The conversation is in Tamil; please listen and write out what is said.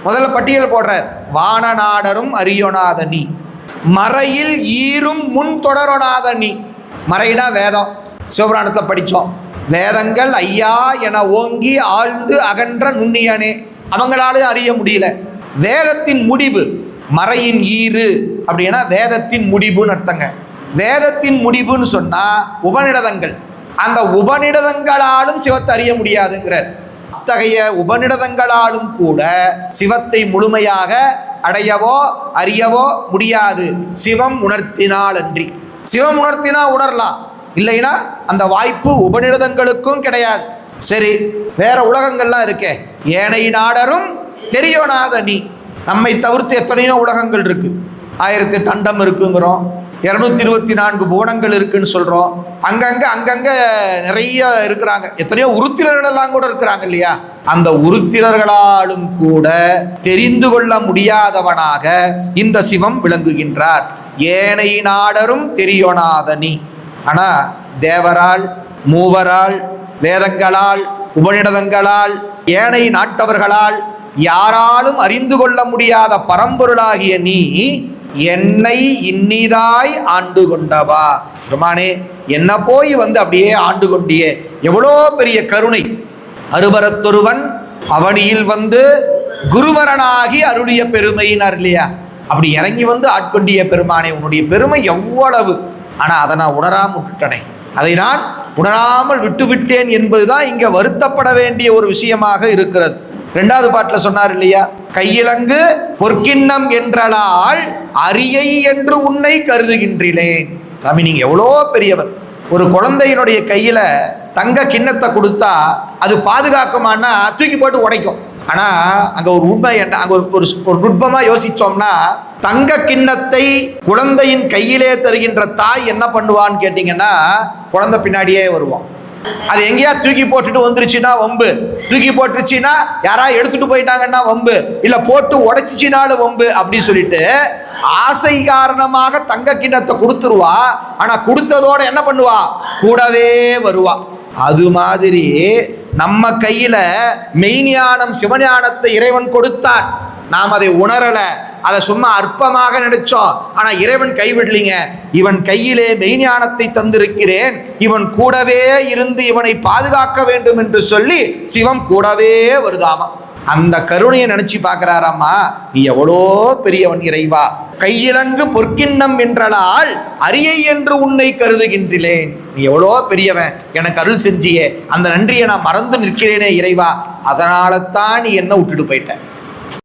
முதல்ல பட்டியல் போடுறார். வானநாடரும் அறியொணாத நீ, மறையில் ஈரும் முன் தொடரொணாத நீ. மறைனா வேதம், சிவபுராணத்தில் படித்தோம். வேதங்கள் ஐயா என ஓங்கி ஆழ்ந்து அகன்ற நுண்ணியனே, அவங்களாலும் அறிய முடியல. வேதத்தின் முடிவு மறையின் ஈறு அப்படின்னா வேதத்தின் முடிவுன்னு அர்த்தங்க. வேதத்தின் முடிவுன்னு சொன்னா உபநிடதங்கள். அந்த உபநிடதங்களாலும் சிவத்தை அறிய முடியாதுங்கிறார். அத்தகைய உபநிடதங்களாலும் கூட சிவத்தை முழுமையாக அடையவோ அறியவோ முடியாது, சிவம் உணர்த்தினால் அன்றி. சிவம் உணர்த்தினா உணரலாம், இல்லைன்னா அந்த வாய்ப்பு உபநிடதங்களுக்கும் கிடையாது. சரி, வேற உலகங்கள்லாம் இருக்கே. ஏனை நாடரும் தெரியொணாத நீ. நம்மை தவிர்த்து எத்தனையோ உலகங்கள் இருக்கு. 1008 அண்டம் இருக்குங்கிறோம், 224 புவனங்கள் இருக்குன்னு சொல்றோம். அங்கங்க நிறைய இருக்கிறாங்க. எத்தனையோ உருத்திரர்கள் எல்லாம் கூட இருக்கிறாங்க இல்லையா? அந்த உருத்திரர்களாலும் கூட தெரிந்து கொள்ள முடியாதவனாக இந்த சிவம் விளங்குகின்றார். ஏனை நாடரும் தெரியொணாத நீ. ஆனா தேவரால், மூவரால், வேதங்களால், உபநிடதங்களால், ஏனை நாட்டவர்களால் யாராலும் அறிந்து கொள்ள முடியாத பரம்பொருளாகிய நீ என்னை இன்னிதாய் ஆண்டு கொண்டவா. பெருமானே, என்ன போய் அப்படியே ஆண்டு கொண்டியே, எவ்வளோ பெரிய கருணை. அருவரத்தொருவன் அவனியில் குருவரனாகி அருளிய பெருமையினார் இல்லையா? அப்படி இறங்கி ஆட்கொண்டிய பெருமானே, உன்னுடைய பெருமை எவ்வளவு. ஆனால் அதை நான் உணராமல் விட்டுட்டனே, அதை நான் உணராமல் விட்டுவிட்டேன் என்பதுதான் இங்க வருத்தப்பட வேண்டிய ஒரு விஷயமாக இருக்கிறது. 2வது பாட்டில் சொன்னார் இல்லையா? கையிலங்கு பொற்கிண்ணம் என்றால் அரியை என்று உன்னை கருதுகின்றேன். சாமி, நீங்க எவ்வளோ பெரியவர். ஒரு குழந்தையினுடைய கையில தங்க கிண்ணத்தை கொடுத்தா அது பாதுகாக்குமானா தூக்கி போட்டு உடைக்கும். ஆனா அங்க ஒரு உண்மை என்ன, அங்க ஒரு நுட்பமா யோசிச்சோம்னா, தங்க கிண்ணத்தை குழந்தையின் கையிலே தருகின்ற தாய் என்ன பண்ணுவான்னு கேட்டீங்கன்னா, குழந்தை பின்னாடியே வருவான். அது எங்கேயா தூக்கி போட்டுட்டு வந்துருச்சுன்னா வம்பு, தூக்கி போட்டுருச்சுன்னா யாரா எடுத்துட்டு போயிட்டாங்கன்னா வம்பு, இல்ல போட்டு உடைச்சிச்சினாலும் வம்பு அப்படின்னு சொல்லிட்டு ஆசை காரணமாக தங்க கிண்ணத்தை கொடுத்துருவா. ஆனா கொடுத்ததோட என்ன பண்ணுவா? கூடவே வருவா. அது மாதிரி நம்ம கையில மெய்ஞானம் சிவஞானத்தை இறைவன் கொடுத்தான். நாம் அதை உணரல, அதை சும்மா அற்பமாக நினைச்சோம். ஆனா இறைவன் கைவிடலிங்க. இவன் கையிலே மெய்ஞானத்தை தந்திருக்கிறேன், இவன் கூடவே இருந்து இவனை பாதுகாக்க வேண்டும் என்று சொல்லி சிவம் கூடவே வருதாமா. அந்த கருணையை நினைச்சு பார்க்கிறாராமா. நீ எவ்வளோ பெரியவன் இறைவா. கையிலங்கு பொற்கிண்ணம் என்றால் அரியை என்று உன்னை கருதுகின்றேன். நீ எவ்வளோ பெரியவன், எனக்கு அருள் செஞ்சியே, அந்த நன்றியை நான் மறந்து நிற்கிறேனே இறைவா. அதனால தான் நீ என்ன விட்டுட்டு போயிட்ட.